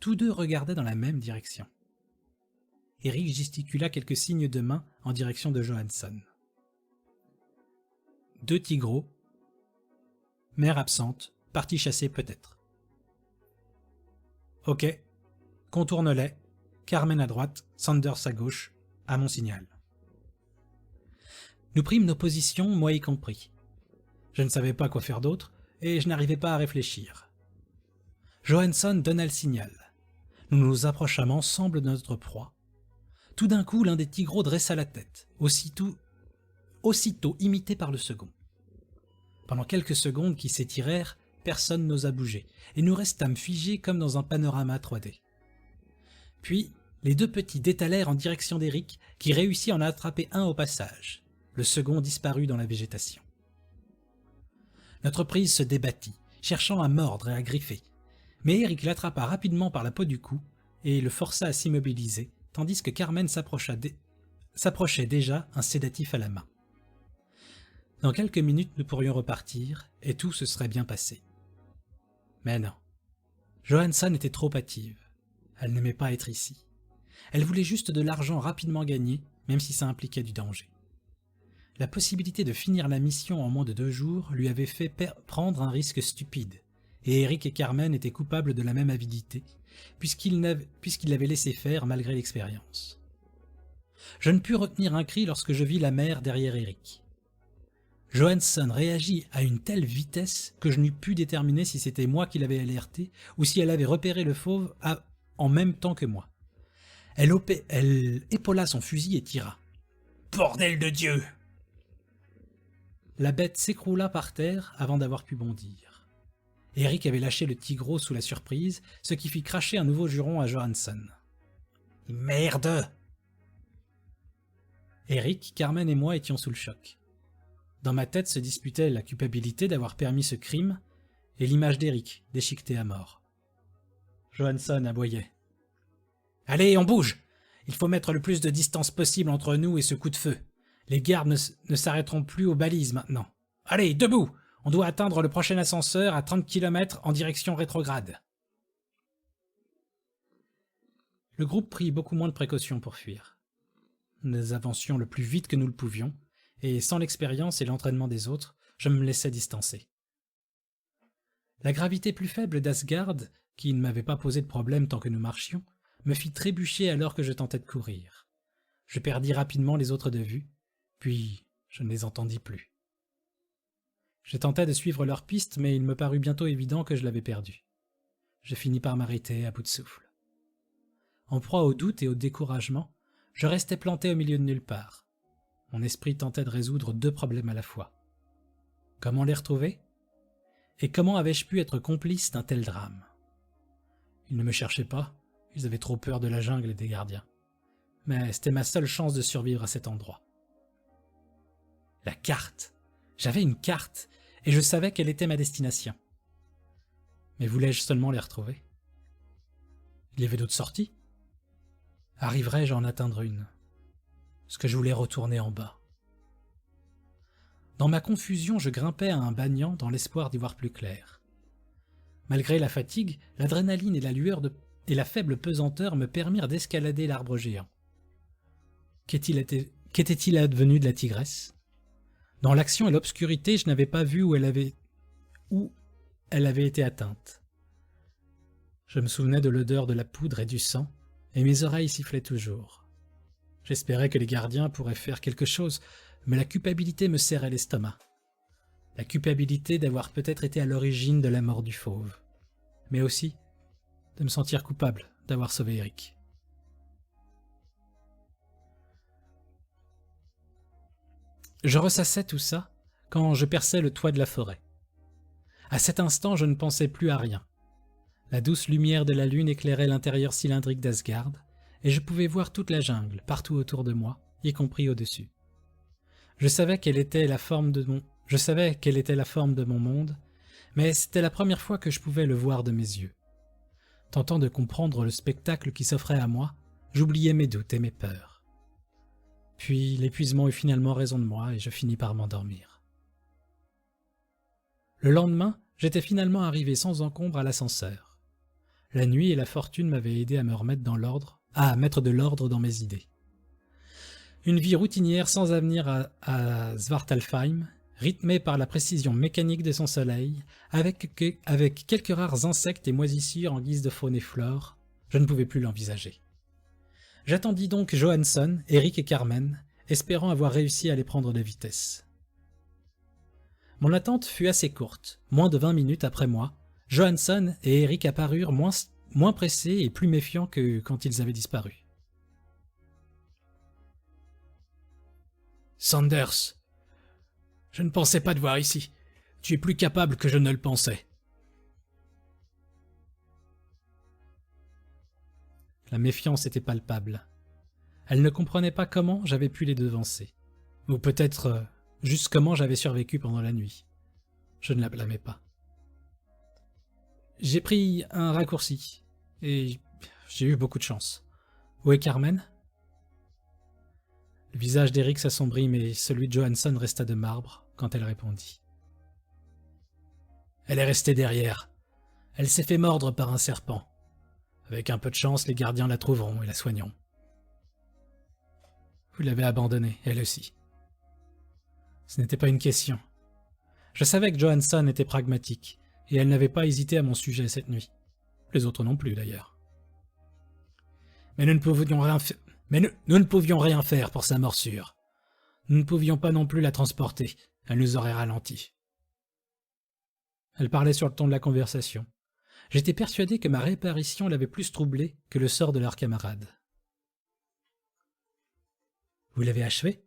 Tous deux regardaient dans la même direction. Eric gesticula quelques signes de main en direction de Johansson. 2 tigros. Mère absente, partie chasser peut-être. Ok, contourne-les, Carmen à droite, Sanders à gauche, à mon signal. Nous prîmes nos positions, moi y compris. Je ne savais pas quoi faire d'autre, et je n'arrivais pas à réfléchir. Johansson donna le signal. Nous nous approchâmes ensemble de notre proie. Tout d'un coup, l'un des tigreaux dressa la tête, aussitôt imité par le second. Pendant quelques secondes qui s'étirèrent, personne n'osa bouger, et nous restâmes figés comme dans un panorama 3D. Puis, les deux petits détalèrent en direction d'Eric, qui réussit à en attraper un au passage. Le second disparut dans la végétation. Notre prise se débattit, cherchant à mordre et à griffer, mais Eric l'attrapa rapidement par la peau du cou et le força à s'immobiliser, tandis que Carmen s'approchait déjà, un sédatif à la main. Dans quelques minutes, nous pourrions repartir, et tout se serait bien passé. Mais non. Johansson était trop hâtive. Elle n'aimait pas être ici. Elle voulait juste de l'argent rapidement gagné, même si ça impliquait du danger. La possibilité de finir la mission en moins de 2 jours lui avait fait prendre un risque stupide, et Eric et Carmen étaient coupables de la même avidité, puisqu'ils l'avaient laissé faire malgré l'expérience. Je ne pus retenir un cri lorsque je vis la mère derrière Eric. Johansson réagit à une telle vitesse que je n'eus pu déterminer si c'était moi qui l'avais alerté ou si elle avait repéré le fauve en même temps que moi. Elle épaula son fusil et tira. « Bordel de Dieu !» La bête s'écroula par terre avant d'avoir pu bondir. Eric avait lâché le tigreau sous la surprise, ce qui fit cracher un nouveau juron à Johansson. « Merde !» Eric, Carmen et moi étions sous le choc. Dans ma tête se disputait la culpabilité d'avoir permis ce crime et l'image d'Eric, déchiqueté à mort. Johansson aboyait. « Allez, on bouge! Il faut mettre le plus de distance possible entre nous et ce coup de feu. Les gardes ne s'arrêteront plus aux balises maintenant. Allez, debout! On doit atteindre le prochain ascenseur à 30 km en direction rétrograde. » Le groupe prit beaucoup moins de précautions pour fuir. Nous avancions le plus vite que nous le pouvions, et sans l'expérience et l'entraînement des autres, je me laissais distancer. La gravité plus faible d'Asgard, qui ne m'avait pas posé de problème tant que nous marchions, me fit trébucher alors que je tentais de courir. Je perdis rapidement les autres de vue, puis je ne les entendis plus. Je tentais de suivre leur piste, mais il me parut bientôt évident que je l'avais perdue. Je finis par m'arrêter à bout de souffle. En proie au doute et au découragement, je restais planté au milieu de nulle part. Mon esprit tentait de résoudre 2 problèmes à la fois. Comment les retrouver? Et comment avais-je pu être complice d'un tel drame? Ils ne me cherchaient pas, ils avaient trop peur de la jungle et des gardiens. Mais c'était ma seule chance de survivre à cet endroit. La carte! J'avais une carte, et je savais quelle était ma destination. Mais voulais-je seulement les retrouver? Il y avait d'autres sorties? Arriverais-je à en atteindre une? Est-ce que je voulais retourner en bas? Dans ma confusion, je grimpais à un banyan dans l'espoir d'y voir plus clair. Malgré la fatigue, l'adrénaline et la faible pesanteur me permirent d'escalader l'arbre géant. Qu'était-il advenu de la tigresse? Dans l'action et l'obscurité, je n'avais pas vu où elle avait été atteinte. Je me souvenais de l'odeur de la poudre et du sang, et mes oreilles sifflaient toujours. J'espérais que les gardiens pourraient faire quelque chose, mais la culpabilité me serrait l'estomac. La culpabilité d'avoir peut-être été à l'origine de la mort du fauve, mais aussi de me sentir coupable d'avoir sauvé Eric. Je ressassais tout ça quand je perçais le toit de la forêt. À cet instant, je ne pensais plus à rien. La douce lumière de la lune éclairait l'intérieur cylindrique d'Asgard, et je pouvais voir toute la jungle, partout autour de moi, y compris au-dessus. Je savais quelle était la forme de mon monde, mais c'était la première fois que je pouvais le voir de mes yeux. Tentant de comprendre le spectacle qui s'offrait à moi, j'oubliais mes doutes et mes peurs. Puis l'épuisement eut finalement raison de moi et je finis par m'endormir. Le lendemain, j'étais finalement arrivé sans encombre à l'ascenseur. La nuit et la fortune m'avaient aidé à mettre de l'ordre dans mes idées. Une vie routinière sans avenir à Svartalfheim, rythmé par la précision mécanique de son soleil, avec quelques rares insectes et moisissures en guise de faune et flore, je ne pouvais plus l'envisager. J'attendis donc Johansson, Eric et Carmen, espérant avoir réussi à les prendre de vitesse. Mon attente fut assez courte. Moins de 20 minutes après moi, Johansson et Eric apparurent moins pressés et plus méfiants que quand ils avaient disparu. « Sanders, je ne pensais pas te voir ici. Tu es plus capable que je ne le pensais. » La méfiance était palpable. Elle ne comprenait pas comment j'avais pu les devancer. Ou peut-être juste comment j'avais survécu pendant la nuit. Je ne la blâmais pas. J'ai pris un raccourci, et j'ai eu beaucoup de chance. Où est Carmen ? Le visage d'Eric s'assombrit, mais celui de Johansson resta de marbre quand elle répondit. Elle est restée derrière. Elle s'est fait mordre par un serpent. Avec un peu de chance, les gardiens la trouveront et la soigneront. Vous l'avez abandonnée, elle aussi. Ce n'était pas une question. Je savais que Johansson était pragmatique, et elle n'avait pas hésité à mon sujet cette nuit. Les autres non plus, d'ailleurs. Mais nous ne pouvions rien faire pour sa morsure. Nous ne pouvions pas non plus la transporter. Elle nous aurait ralenti. Elle parlait sur le ton de la conversation. J'étais persuadé que ma réapparition l'avait plus troublée que le sort de leur camarade. « Vous l'avez achevée ? » ?»«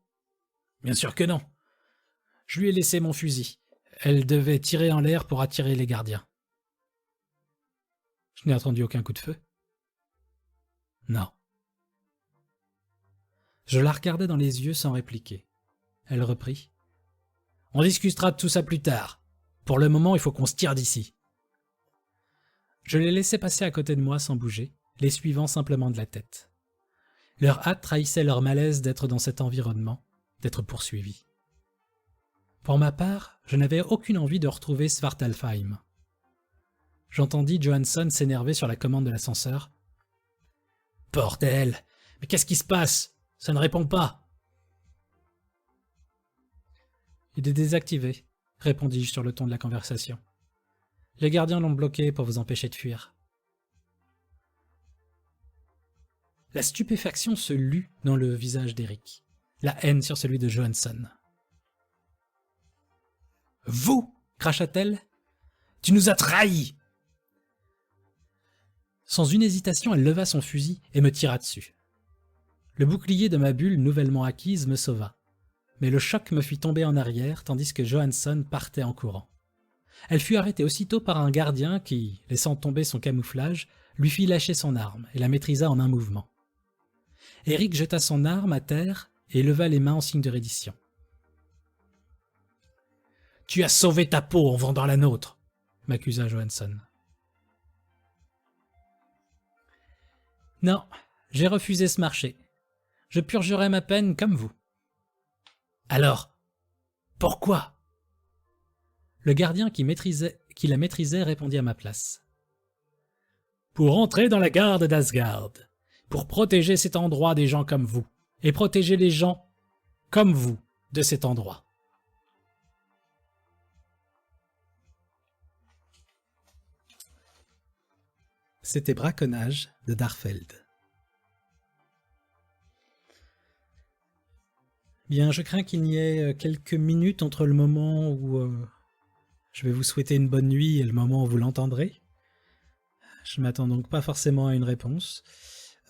Bien sûr que non. Je lui ai laissé mon fusil. Elle devait tirer en l'air pour attirer les gardiens. »« Je n'ai entendu aucun coup de feu. » ?»« Non. » Je la regardai dans les yeux sans répliquer. Elle reprit. « On discutera de tout ça plus tard. Pour le moment, il faut qu'on se tire d'ici. » Je les laissai passer à côté de moi sans bouger, les suivant simplement de la tête. Leur hâte trahissait leur malaise d'être dans cet environnement, d'être poursuivis. Pour ma part, je n'avais aucune envie de retrouver Svartalfheim. J'entendis Johansson s'énerver sur la commande de l'ascenseur. « Bordel ! Mais qu'est-ce qui se passe ? Ça ne répond pas !»« Il est désactivé, » répondis-je sur le ton de la conversation. « Les gardiens l'ont bloqué pour vous empêcher de fuir. » La stupéfaction se lut dans le visage d'Eric, la haine sur celui de Johansson. « Vous !» cracha-t-elle. « Tu nous as trahis !» Sans une hésitation, elle leva son fusil et me tira dessus. Le bouclier de ma bulle nouvellement acquise me sauva, mais le choc me fit tomber en arrière tandis que Johansson partait en courant. Elle fut arrêtée aussitôt par un gardien qui, laissant tomber son camouflage, lui fit lâcher son arme et la maîtrisa en un mouvement. Eric jeta son arme à terre et leva les mains en signe de reddition. « Tu as sauvé ta peau en vendant la nôtre !» m'accusa Johansson. « Non, j'ai refusé ce marché. Je purgerai ma peine comme vous. »« Alors, pourquoi ?» Le gardien qui la maîtrisait répondit à ma place. « Pour entrer dans la garde d'Asgard, pour protéger cet endroit des gens comme vous, et protéger les gens comme vous de cet endroit. » C'était Braconnage de Darfeld. Bien, je crains qu'il n'y ait quelques minutes entre le moment où je vais vous souhaiter une bonne nuit et le moment où vous l'entendrez. Je ne m'attends donc pas forcément à une réponse.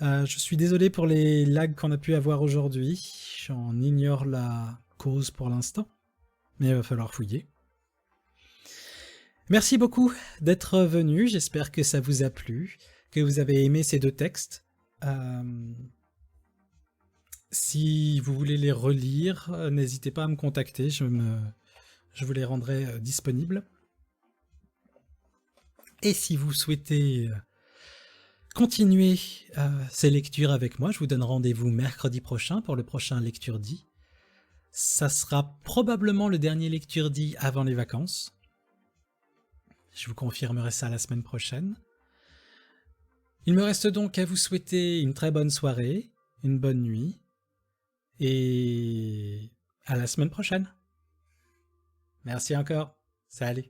Je suis désolé pour les lags qu'on a pu avoir aujourd'hui. J'en ignore la cause pour l'instant, mais il va falloir fouiller. Merci beaucoup d'être venu, j'espère que ça vous a plu, que vous avez aimé ces deux textes. Si vous voulez les relire, n'hésitez pas à me contacter, je vous les rendrai disponibles. Et si vous souhaitez continuer ces lectures avec moi, je vous donne rendez-vous mercredi prochain pour le prochain Lecture Dit. Ça sera probablement le dernier Lecture Dit avant les vacances. Je vous confirmerai ça la semaine prochaine. Il me reste donc à vous souhaiter une très bonne soirée, une bonne nuit, et à la semaine prochaine. Merci encore. Salut.